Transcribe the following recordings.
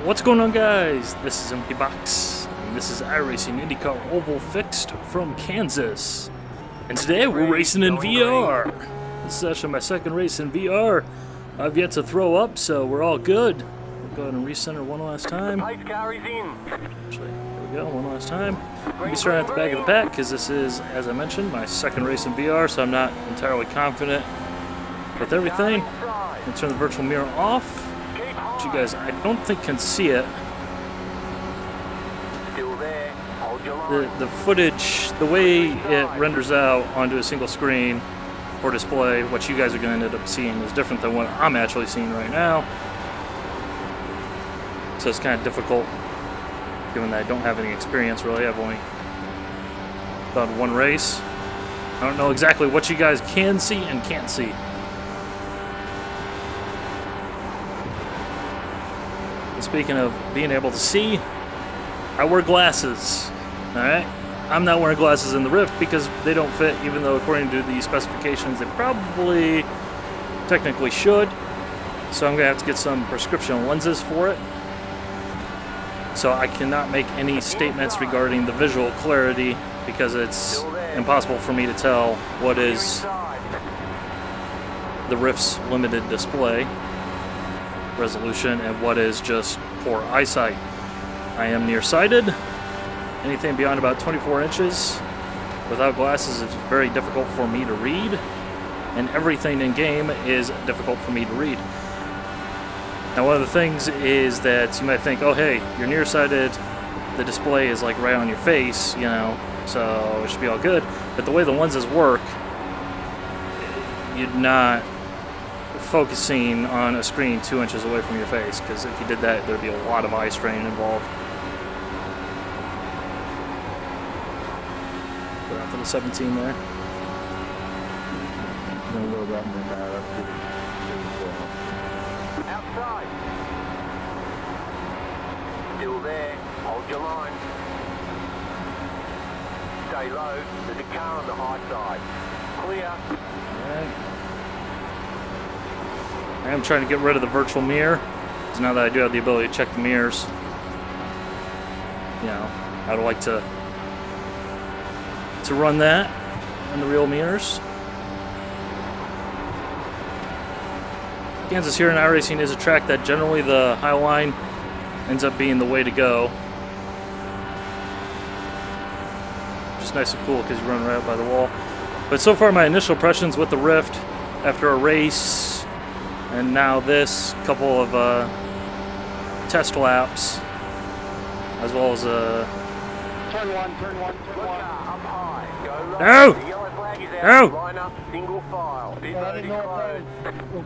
What's going on, guys? This is Empty Box, and this is iRacing IndyCar Oval Fixed from Kansas. And today we're racing in VR. This is actually my second race in VR. I've yet to throw up, so we're all good. We'll go ahead and recenter one last time. Pace car is in. Actually, there we go, one last time. I'll be starting at the back of the pack because this is, as I mentioned, my second race in VR, so I'm not entirely confident with everything. I'm going to turn the virtual mirror off. You guys, I don't think can see it. Still there. Hold your line. The footage, the way it renders out onto a single screen for display, what you guys are going to end up seeing is different than what I'm actually seeing right now. So it's kind of difficult, given that I don't have any experience really. I've only done one race. I don't know exactly what you guys can see and can't see. Speaking of being able to see, I wear glasses, alright? I'm not wearing glasses in the Rift because they don't fit, even though according to the specifications they probably technically should. So I'm going to have to get some prescription lenses for it. So I cannot make any statements regarding the visual clarity because it's impossible for me to tell what is the Rift's limited display resolution and what is just poor eyesight. I am nearsighted. Anything beyond about 24 inches without glasses is very difficult for me to read, and everything in game is difficult for me to read. Now, one of the things is that you might think, oh hey, you're nearsighted, the display is like right on your face, you know, so it should be all good. But the way the lenses work, you're not focusing on a screen 2 inches away from your face, because if you did that, there'd be a lot of eye strain involved. Put out for the 17 there. Outside. Still there. Hold your line. Stay low. There's a car on the high side. Clear. Alright. I am trying to get rid of the virtual mirror, because now that I do have the ability to check the mirrors, you know, I would like to run that in the real mirrors. Kansas here in iRacing is a track that generally the high line ends up being the way to go. Just nice and cool because you run right up by the wall. But so far my initial impressions with the Rift after a race, and now this couple of test laps, as well as Turn one. Up high. Go low. No! The yellow flag is out. No! Line up single file. Pit road is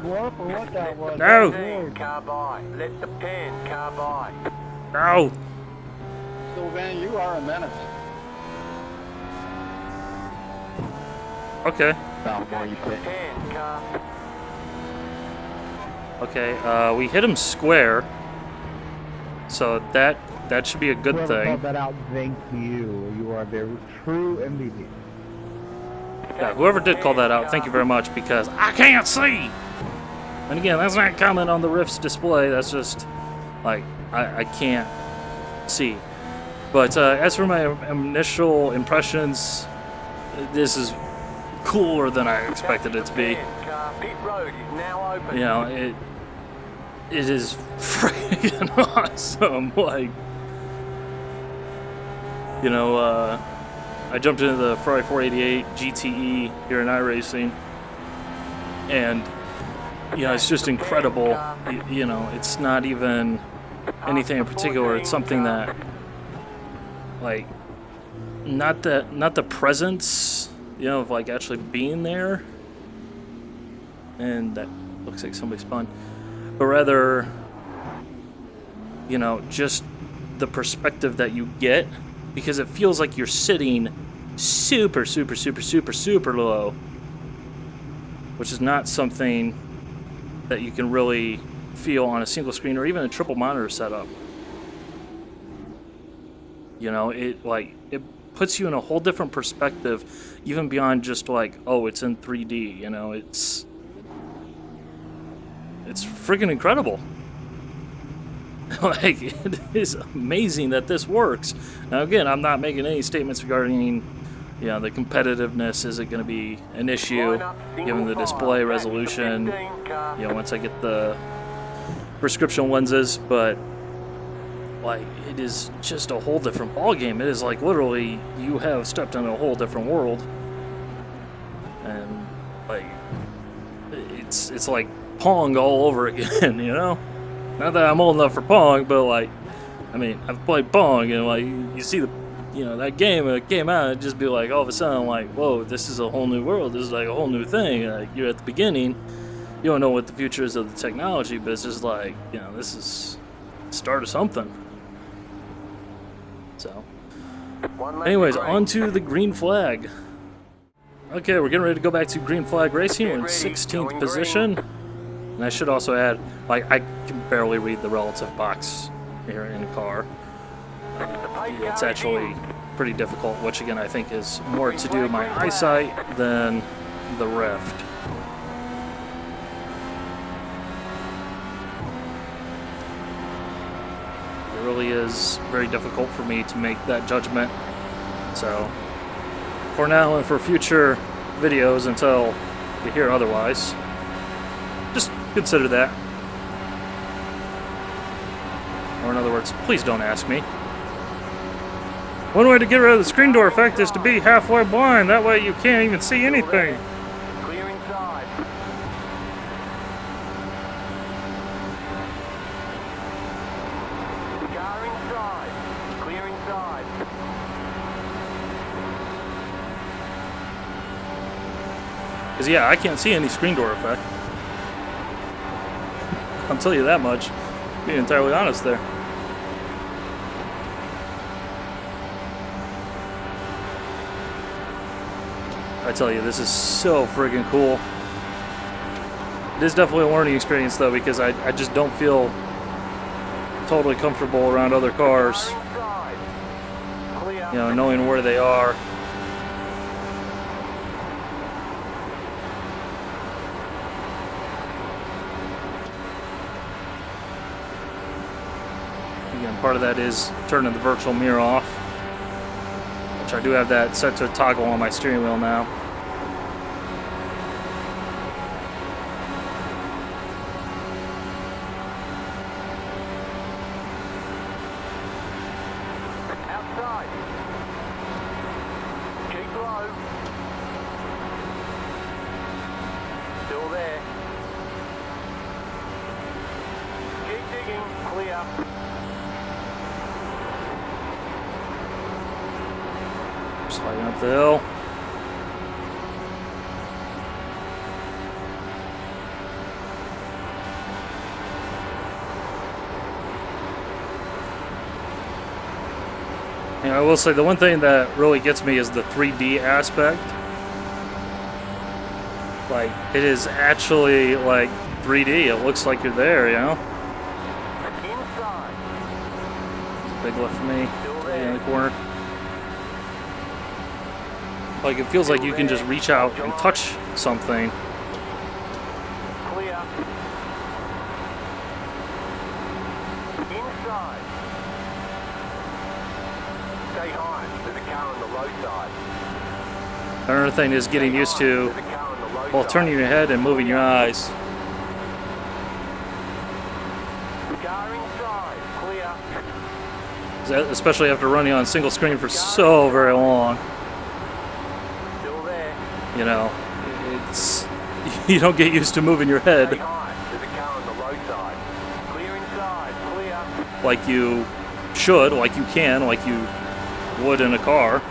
closed. No! 10, car by. Let the 10 car by. No! So Van, you are a menace. Okay. Engage the 10 car. Okay, we hit him square, so that should be a good Whoever thing. called that out, thank you. You are the true MVP. Yeah, whoever did call that out, thank you very much, because I can't see! And again, that's not comment on the Rift's display, that's just, like, I can't see. But as for my initial impressions, this is cooler than I expected it to be. Pit road is now open. You know, it is freaking awesome. Like, you know, I jumped into the Ferrari 488 GTE here in iRacing, and you know, it's just incredible. You know, it's not even anything in particular. It's something that, like, not the presence, you know, of like actually being there. And that looks like somebody spun. But rather, you know, just the perspective that you get, because it feels like you're sitting super low, which is not something that you can really feel on a single screen or even a triple monitor setup. You know, it puts you in a whole different perspective, even beyond just like, oh, it's in 3D, you know, it's freaking incredible. Like, it is amazing that this works. Now, again, I'm not making any statements regarding, you know, the competitiveness. Is it going to be an issue given the display resolution, you know, once I get the prescription lenses? But, like, it is just a whole different ballgame. It is like literally you have stepped into a whole different world. And, like, it's like Pong all over again, you know? Not that I'm old enough for Pong, but, like, I mean, I've played Pong, and, like, you see the, you know, that game, it came out, and just be like, all of a sudden, like, whoa, this is a whole new world, this is like a whole new thing. Like, you're at the beginning, you don't know what the future is of the technology, but it's just like, you know, this is the start of something. So, anyways, on to the green flag. Okay, we're getting ready to go back to green flag racing. We're in 16th position. And I should also add, like, I can barely read the relative box here in the car. It's actually pretty difficult, which again I think is more to do with my eyesight than the rift. It really is very difficult for me to make that judgment. So, for now and for future videos until we hear otherwise, just consider that. Or in other words, please don't ask me. One way to get rid of the screen door effect is to be halfway blind. That way you can't even see anything. Clear inside. Car inside. Clear inside. Because yeah, I can't see any screen door effect. I'll tell you that much. Being entirely honest there. I tell you, this is so friggin' cool. It is definitely a learning experience though, because I just don't feel totally comfortable around other cars. You know, knowing where they are. Again, part of that is turning the virtual mirror off, which I do have that set to toggle on my steering wheel now. Outside. Keep low. Still there. Keep digging. Clear. Sliding up the hill. You know, I will say the one thing that really gets me is the 3D aspect. Like, it is actually like 3D. It looks like you're there, you know? Inside. Big lift for me. Still In there. the corner. Like, it feels like you can just reach out and touch something. Clear. Inside. Stay high. There's a car on the low side. Another thing is getting used to, There's a car on the low well, side. turning your head and moving your eyes. Car inside. Clear. Especially after running on single screen for so very long. Still there. You know, it's, you don't get used to moving your Stay head high. There's a car on the low side. Clear inside. Clear. like you should, like you can, like you would in a car.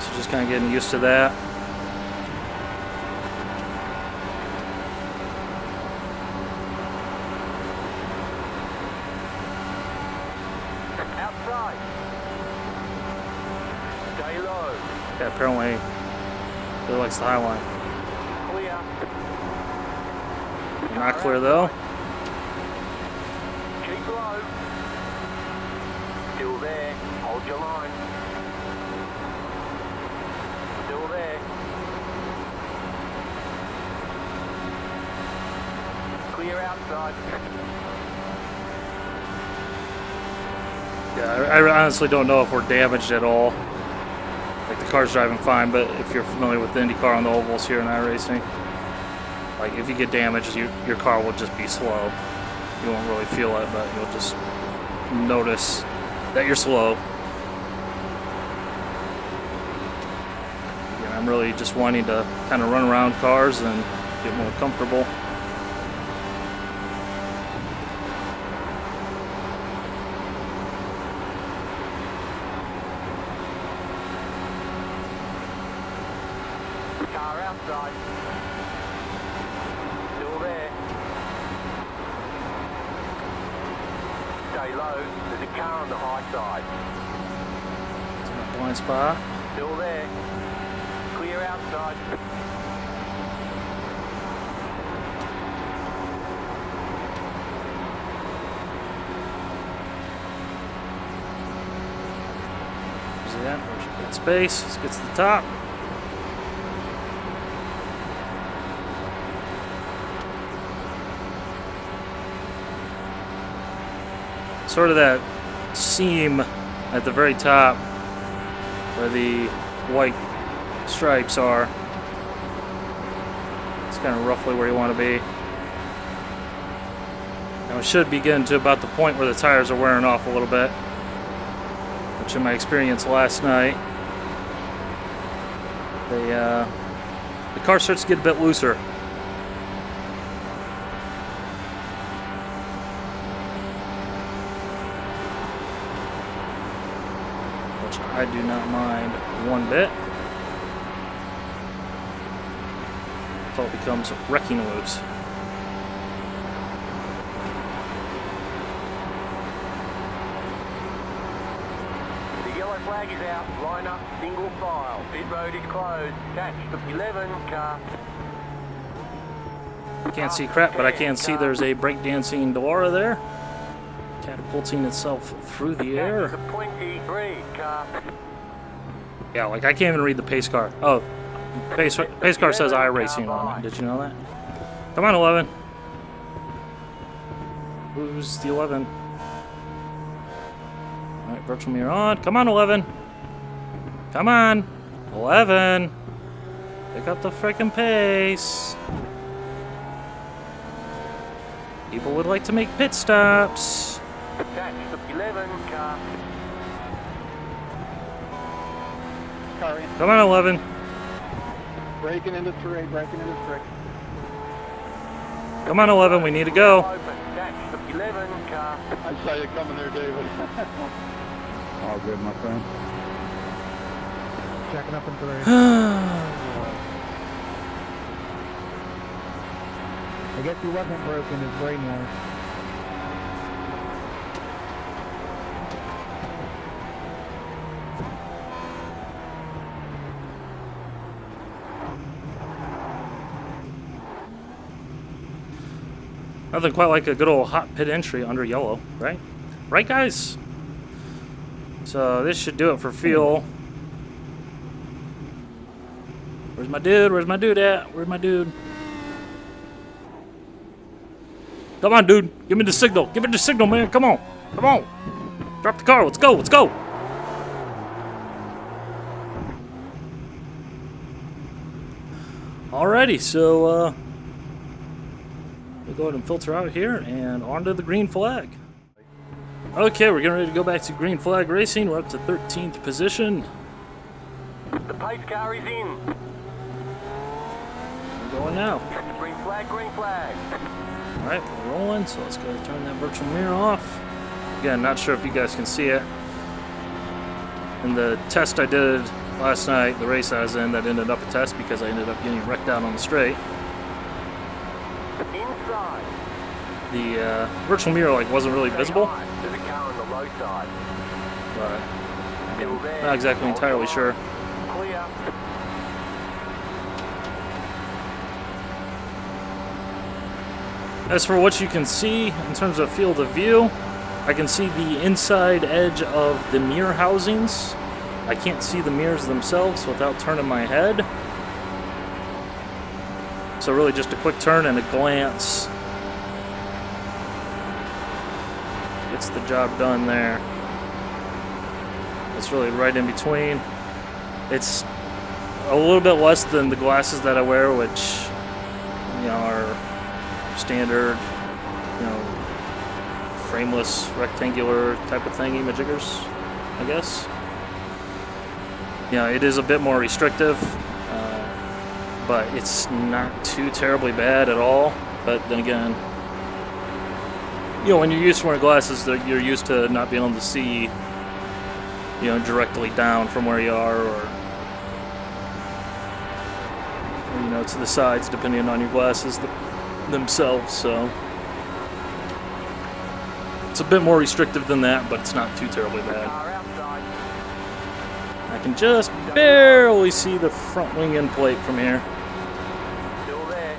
So just kind of getting used to that. Outside. Stay low. Yeah, apparently really likes the high line. Clear. Not clear though. Keep low. Still there. Hold your line. Still there. Clear outside. Yeah, I honestly don't know if we're damaged at all. Like, the car's driving fine, but if you're familiar with the IndyCar on the ovals here in iRacing, like, if you get damaged, your car will just be slow. You won't really feel it, but you'll just notice that you're slow. And I'm really just wanting to kind of run around cars and get more comfortable. Car outside. Still there. Stay low. There's a car on the high side. It's my blind spot. Still there. Clear outside. Where's he at? Where's that space? Let's get to the top. Sort of that seam at the very top where the white stripes are. It's kind of roughly where you want to be. Now we should be getting to about the point where the tires are wearing off a little bit, which in my experience last night, the car starts to get a bit looser. Which I do not mind one bit. Until it becomes wrecking loose. The yellow flag is out. Line up, single file. Pit road is closed. Catch the 11 car. Can't see crap, but I can see there's a breakdancing Delora there, catapulting itself through the air. The 23 car. Yeah, like I can't even read the pace car. Oh, pace car says iRacing on it. Did you know that? Come on, 11. Who's the 11? All right, virtual mirror on. Come on, 11. Come on, 11. Pick up the frickin' pace. People would like to make pit stops. Catch the 11 car. Come on, 11. Breaking into three, breaking into three. Come on, 11. We need to go. Open. Catch the 11 car. I saw you coming there, David. All good, my friend. Checking up in three. I guess he wasn't broken, his brain was. Nothing quite like a good old hot pit entry under yellow, right? Right, guys? So this should do it for fuel. Where's my dude? Where's my dude at? Where's my dude? Come on, dude. Give me the signal. Give me the signal, man. Come on. Come on. Drop the car. Let's go. Let's go. Alrighty, so we'll go ahead and filter out here and onto the green flag. Okay, we're getting ready to go back to green flag racing. We're up to 13th position. The pace car is in. We're going now. Green flag, green flag. Alright, we're rolling, so let's go ahead and turn that virtual mirror off. Again, not sure if you guys can see it. In the test I did last night, the race I was in, that ended up a test because I ended up getting wrecked out on the straight. Inside. The virtual mirror wasn't really visible, There's a car on the low side. but Still there. not exactly entirely sure. Clear. As for what you can see in terms of field of view, I can see the inside edge of the mirror housings. I can't see the mirrors themselves without turning my head. So really just a quick turn and a glance gets the job done there. It's really right in between. It's a little bit less than the glasses that I wear, which, you know, are standard, you know, frameless, rectangular type of thingy-majiggers, I guess. Yeah, it is a bit more restrictive, but it's not too terribly bad at all. But then again, you know, when you're used to wearing glasses, you're used to not being able to see, you know, directly down from where you are, or you know, to the sides, depending on your glasses themselves. So it's a bit more restrictive than that, but it's not too terribly bad. I can just barely see the front wing end plate from here. Still there.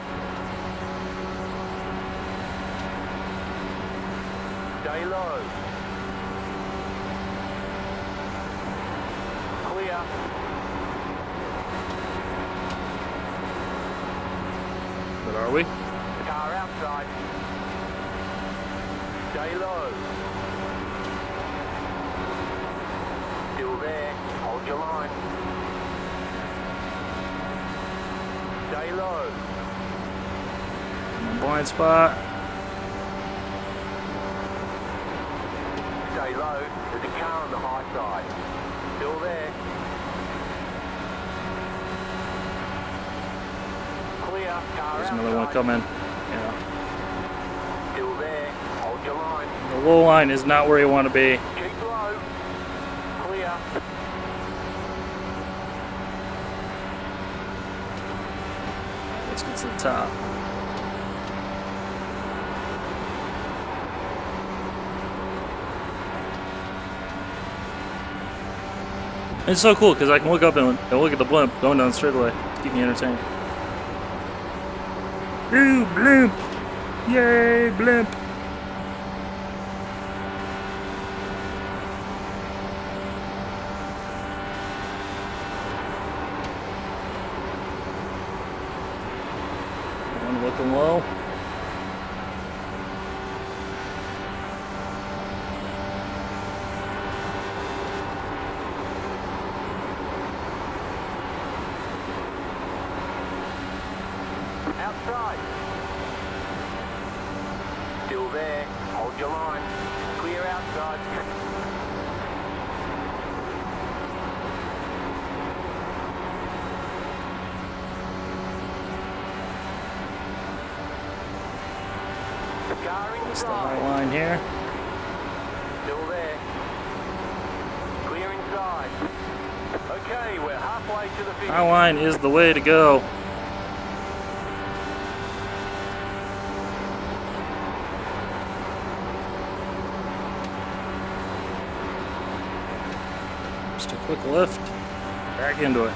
Stay low. Clear. But are we? Car outside. Stay low. Still there. Hold your line. Stay low. Blind spot. Stay low. There's a car on the high side. Still there. Clear. Car There's outside. another one coming. Yeah. Still there. Hold your line. The low line is not where you want to be. Keep low. Clear. Let's get to the top. It's so cool because I can look up and look at the blimp going down the straightaway to keep me entertained. Ooh, blimp! Yay, blimp! One looking low. Outside. Still there. Hold your line. Clear outside. Car That's the high inside. line here. Still there. Clear inside. Okay, we're halfway to the finish. High line is the way to go. Just a quick lift. Back into it.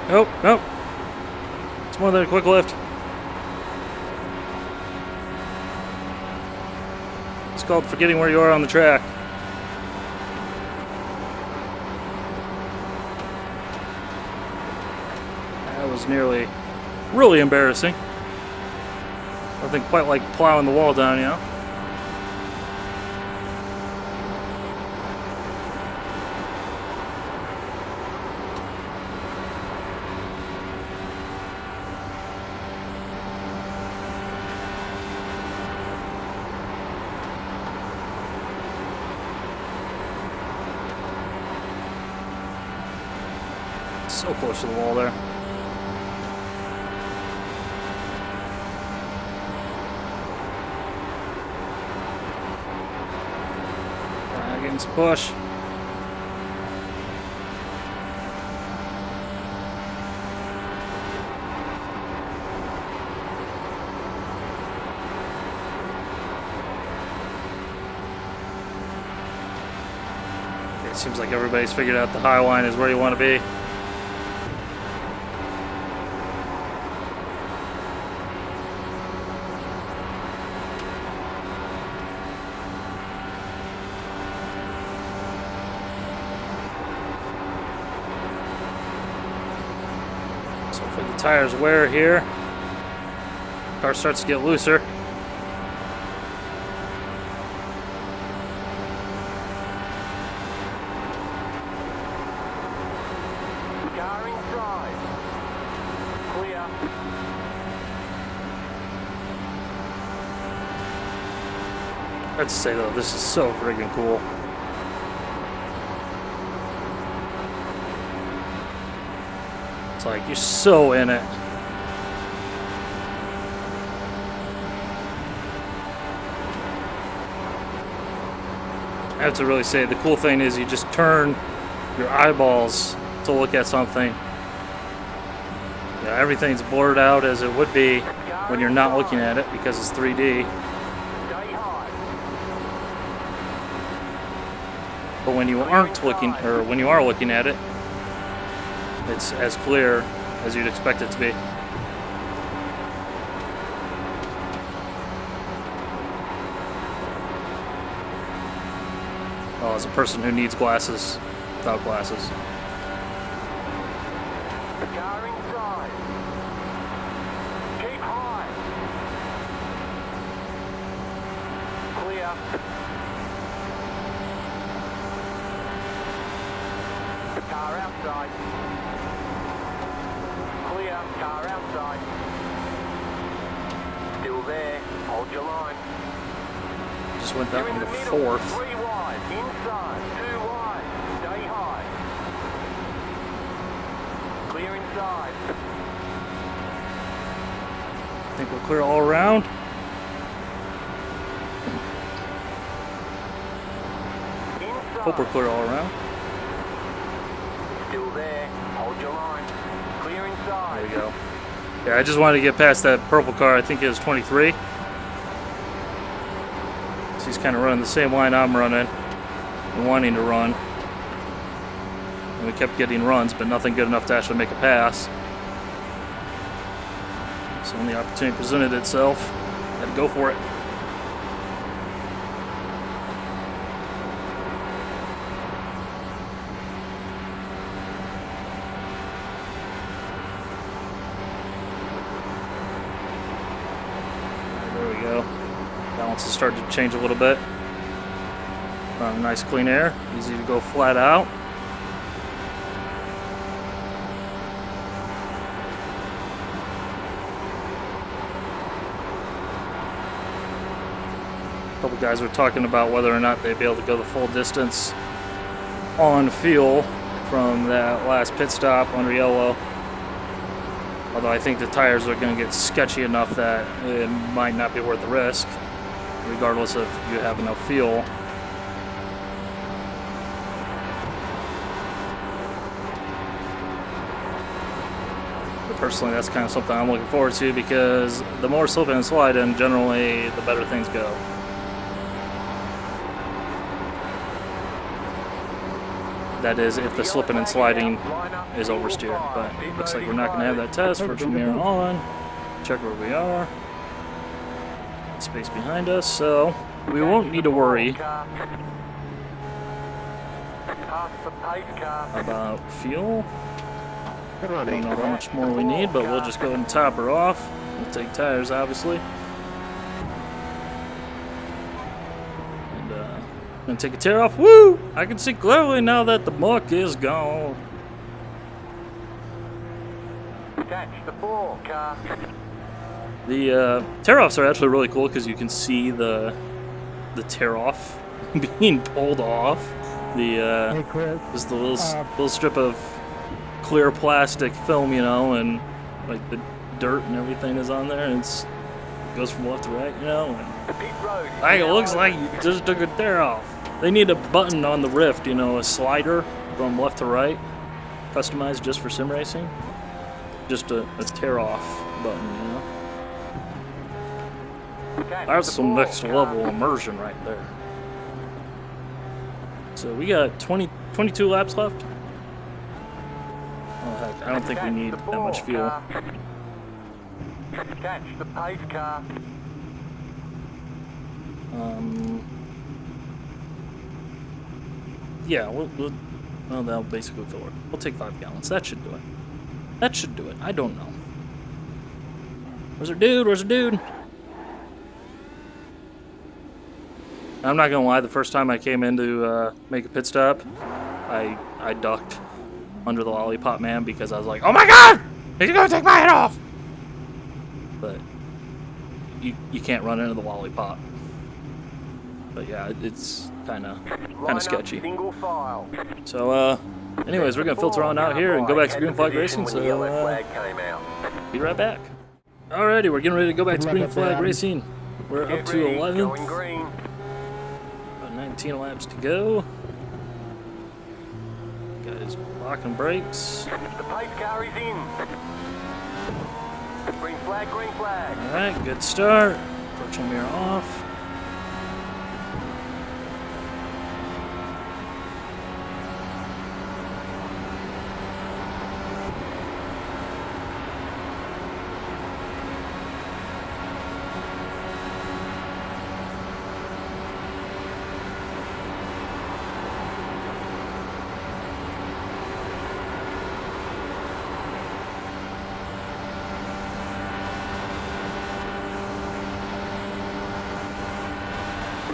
Nope, nope. It's more than a quick lift. It's called forgetting where you are on the track. That was nearly really embarrassing. Nothing quite like plowing the wall down, you know? So close to the wall there. Getting some push. It seems like everybody's figured out the high line is where you want to be. So hopefully the tires wear here. Car starts to get looser. Car inside. Clear. I have to say though, this is so friggin' cool. It's like you're so in it. I have to really say the cool thing is you just turn your eyeballs to look at something. Yeah, everything's blurred out as it would be when you're not looking at it because it's 3D. Stay high. But when you aren't looking, or when you are looking at it, it's as clear as you'd expect it to be. Oh, as a person who needs glasses without glasses. Car inside. Keep high. Clear. Car outside. Clear. Car outside. Still there. Hold your line. Just went that You're in one the to middle. fourth. 3 wide. Inside. 2 wide. Stay high. Clear inside. I think we're clear all around. Inside. Hope we're clear all around. Still there. Hold your line. Clear inside. There we go. Yeah, I just wanted to get past that purple car. I think it was 23. So he's kind of running the same line I'm running and wanting to run. And we kept getting runs, but nothing good enough to actually make a pass. So when the opportunity presented itself, I had to go for it. There we go. Balance has started to change a little bit. Nice clean air, easy to go flat out. A couple guys were talking about whether or not they'd be able to go the full distance on fuel from that last pit stop under yellow. Although I think the tires are going to get sketchy enough that it might not be worth the risk, regardless if you have enough fuel. But personally, that's kind of something I'm looking forward to because the more slipping and sliding, generally, the better things go. That is, if the slipping and sliding is oversteer. But it looks like we're not going to have that test for from here on. Check where we are. Space behind us, so we won't need to worry about fuel. I don't know how much more we need, but we'll just go ahead and top her off. We'll take tires, obviously. And take a tear off. Woo! I can see clearly now that the muck is gone. Catch the ball, car. The tear-offs are actually really cool because you can see the tear-off being pulled off. The Hey, Chris. just the little strip of clear plastic film, you know, and like the dirt and everything is on there, and it goes from left to right, you know. And The pit road. it looks like you just took a tear off. They need a button on the rift, you know, a slider from left to right, customized just for sim racing. Just a tear off button, you know. That's some next level immersion right there. So we got 22 laps left. Oh heck, I don't think we need that much fuel. Catch the pace car. Yeah, well, that'll basically fill it. We'll take 5 gallons. That should do it. That should do it. I don't know. Where's our dude? Where's our dude? I'm not gonna lie, the first time I came in to make a pit stop, I ducked under the lollipop man because I was like, oh my god! He's gonna take my head off! But you can't run into the lollipop. But yeah, it's kinda sketchy. Single file. So anyways, we're gonna filter on out here and go back to green flag racing, When the yellow so flag came out. be right back. Alrighty, we're getting ready to go back to green flag racing. We're up Get to ready, 11th. going green. About 19 laps to go. Guys locking brakes. The pace car is in. Green flag, green flag. Alright, good start. Virtual mirror off.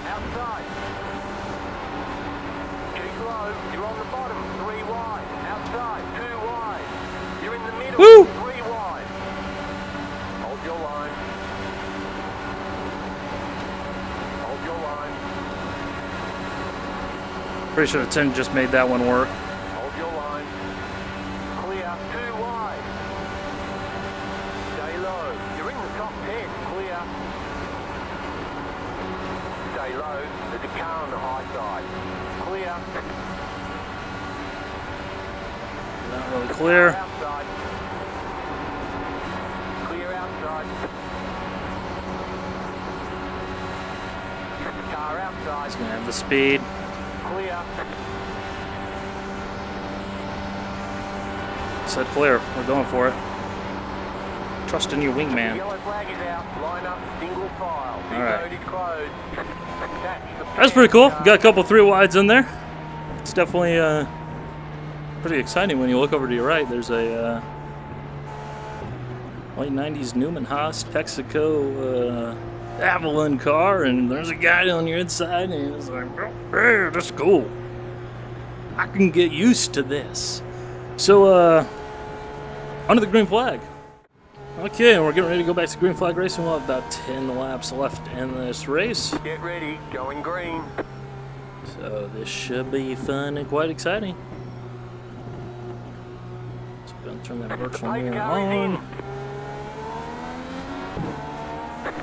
Outside. Keep low. You're on the bottom. 3 wide. Outside. 2 wide. You're in the middle. Woo! 3 wide. Hold your line. Hold your line. Pretty sure the 10 just made that one work. Hold your line. Clear. 2 wide. Stay low. You're in the top 10. Clear. Stay low. There's a car on the high side. Clear. Not really clear. Outside. Clear outside. Car outside. He's gonna have the speed. Clear. Said clear. We're going for it. Trust in your wingman. Yellow flag is out. Line up. Single file. Big Alright. road is closed. Attach the That's pretty cool. Got a couple 3 wides in there. It's definitely pretty exciting when you look over to your right. There's a late 90s Newman Haas Texaco Avalon car, and there's a guy on your inside, and he's like, hey, that's cool. I can get used to this. So, under the green flag. Okay, and we're getting ready to go back to green flag racing. We'll have about 10 laps left in this race. Get ready. Going green. So this should be fun and quite exciting. So we're going to turn that virtual Pace mirror car is on. in.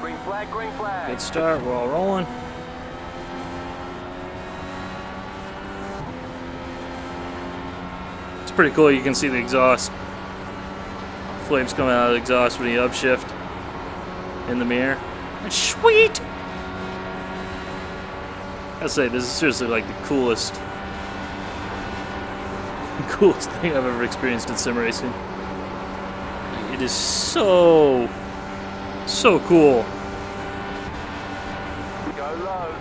Green flag, green flag. Good start, we're all rolling. It's pretty cool, you can see the exhaust. Flames coming out of the exhaust when you upshift in the mirror. Sweet! I say this is seriously like the coolest thing I've ever experienced in sim racing. It is so cool. Go low.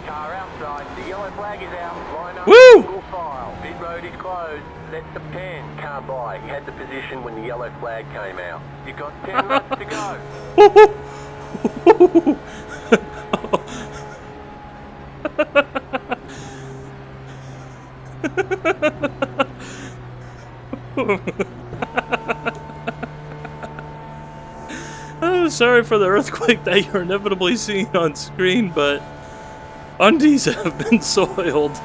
Car outside. The yellow flag is out. Line up. Woo! Single file. Pit road is closed. Set the pen. Can't buy. You had the position when the yellow flag came out. You got 10 laps to go. I'm sorry for the earthquake that you're inevitably seeing on screen, but undies have been soiled.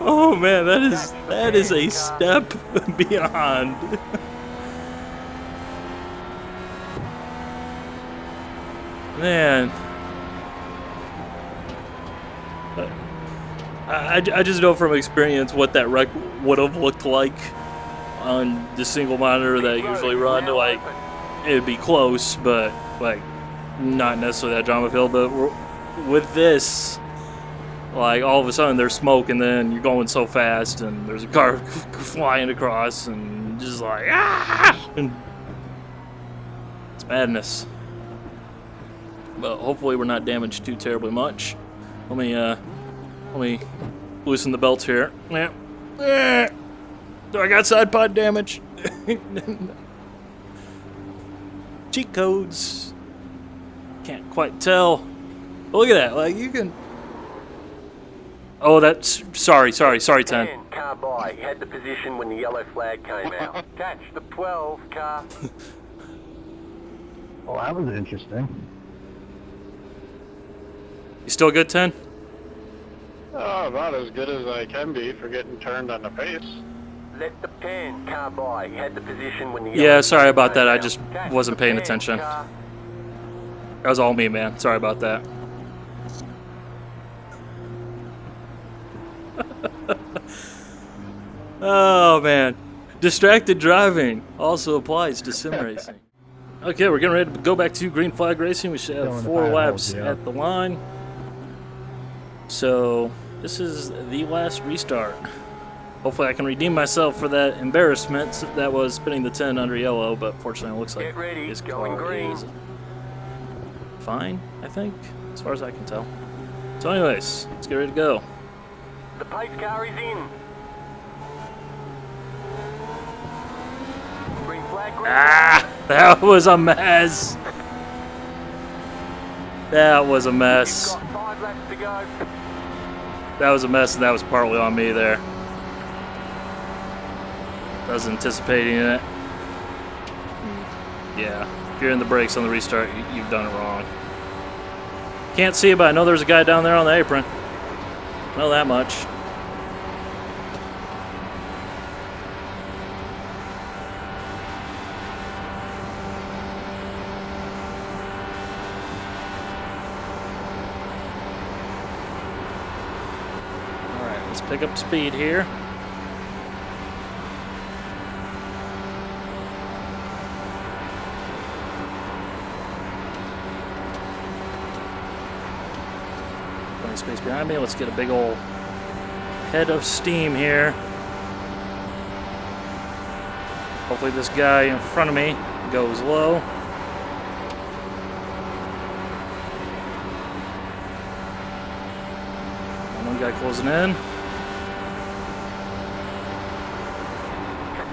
Oh man, that is a step beyond. Man, I just know from experience what that wreck would have looked like on the single monitor that I usually run. Like, it'd be close, but like not necessarily that drama filled. But with this, like all of a sudden there's smoke, and then you're going so fast, and there's a car flying across, and just like and it's madness. But hopefully we're not damaged too terribly much. Let me loosen the belts here. Yeah. I got side pod damage. Cheat codes. Can't quite tell. But look at that. Like, you can... Oh, that's... Sorry, 10. Car by. He had the position when the yellow flag came out. Catch the 12 car. Well, that was interesting. You still good, 10? Oh, about as good as I can be for getting turned on the face. Let the pen car by. He had the position when the Yeah, yellow sorry flag about that. came I out. just Catch wasn't the paying pen attention. car. That was all me, man. Sorry about that. Oh, man. Distracted driving also applies to sim racing. Okay, we're getting ready to go back to green flag racing. We should Still in have the 4 fire laps holes, yeah. at the line. So, this is the last restart. Hopefully I can redeem myself for that embarrassment that was spinning the 10 under yellow, but fortunately it looks like Get ready, his going car green. is fine, I think, as far as I can tell. So anyways, let's get ready to go. The pace car is in. Green flag. Green Ah! That was a mess! That was a You've mess. got 5 laps to go. That was a mess, and that was partly on me there. I was anticipating it. Yeah, if you're in the brakes on the restart, you've done it wrong. Can't see it, but I know there's a guy down there on the apron. Know that much. Alright, let's pick up speed here. Space behind me. Let's get a big old head of steam here. Hopefully this guy in front of me goes low. One guy closing in.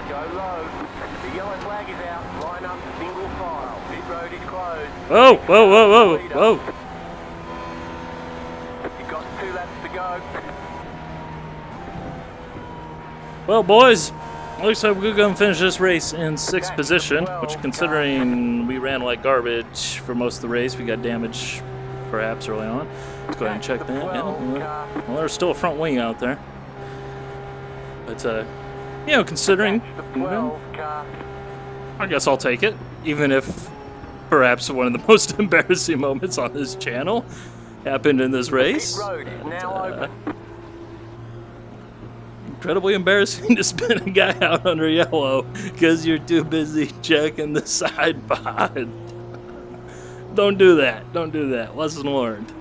Go low. The yellow flag is out. Line up single file. Pit road is closed. Whoa, whoa, whoa, whoa, whoa. You've got 2 laps to go. Well, boys, looks like we're going to finish this race in 6th position, which considering we ran like garbage for most of the race, we got damage perhaps early on. Let's go ahead and check that. Yeah, well, there's still a front wing out there. But, you know, considering, The 12 car. I guess I'll take it, even if perhaps one of the most embarrassing moments on this channel happened in this race. Pit road is now open. Incredibly embarrassing to spin a guy out under yellow because you're too busy checking the side pod. Don't do that. Don't do that. Lesson learned.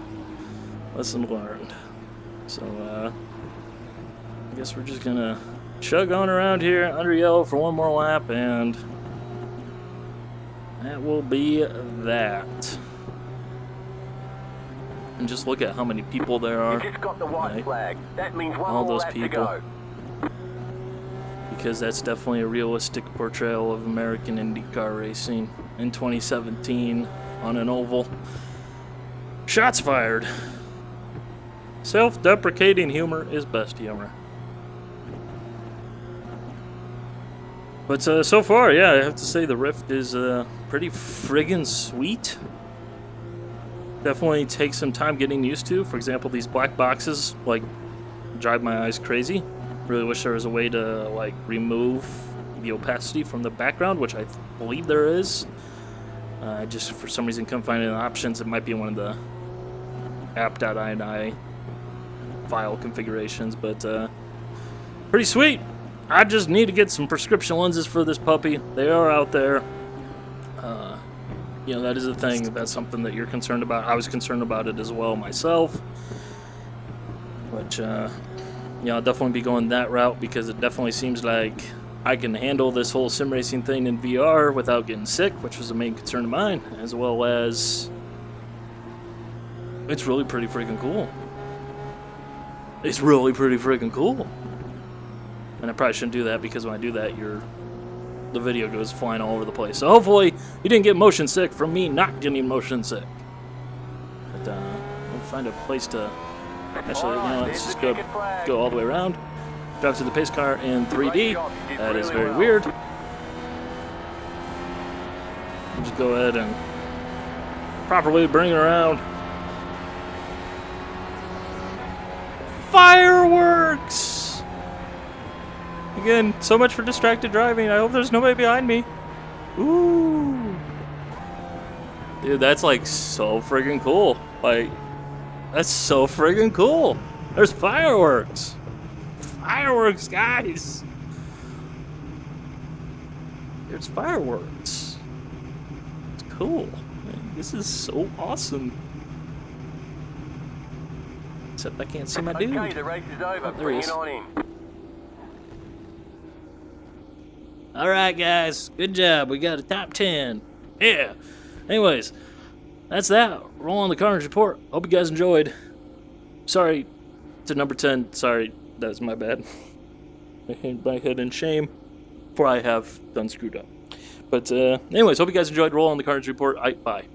Lesson learned. So, I guess we're just gonna chug on around here under yellow for one more lap, and that will be that. And just look at how many people there are. You just got the white Right. flag. That means one All more those lap to people. go. Because that's definitely a realistic portrayal of American IndyCar racing in 2017 on an oval. Shots fired. Self-deprecating humor is best humor. But so far, yeah, I have to say the Rift is pretty friggin' sweet. Definitely takes some time getting used to. For example, these black boxes, like, drive my eyes crazy. Really wish there was a way to, like, remove the opacity from the background, which I believe there is. I just, for some reason, couldn't find it in the options. It might be one of the app.ini file configurations, but pretty sweet. I just need to get some prescription lenses for this puppy. They are out there. You know, that is a thing. If that's something that you're concerned about. I was concerned about it as well myself. But, yeah, I'll definitely be going that route because it definitely seems like I can handle this whole sim racing thing in VR without getting sick, which was a main concern of mine, as well as it's really pretty freaking cool. It's really pretty freaking cool. And I probably shouldn't do that because when I do that, the video goes flying all over the place. So hopefully you didn't get motion sick from me not getting motion sick. But we'll find a place to... Actually, you know, let's just go all the way around. Drive to the pace car in 3D. That is very weird. We'll just go ahead and properly bring it around. Fireworks! Again, so much for distracted driving. I hope there's nobody behind me. Ooh. Dude, that's like so friggin' cool. Like, that's so friggin' cool. There's fireworks. Fireworks, guys. There's fireworks. It's cool. Man, this is so awesome. Except I can't see my dude. Okay, the race is over. Bring it on in. Alright, guys. Good job. We got a top 10. Yeah. Anyways, that's that. Roll on the Carnage Report. Hope you guys enjoyed. Sorry to number 10. Sorry, that was my bad. My head in shame, for I have done screwed up. But anyways, hope you guys enjoyed. Roll on the Carnage Report. Bye.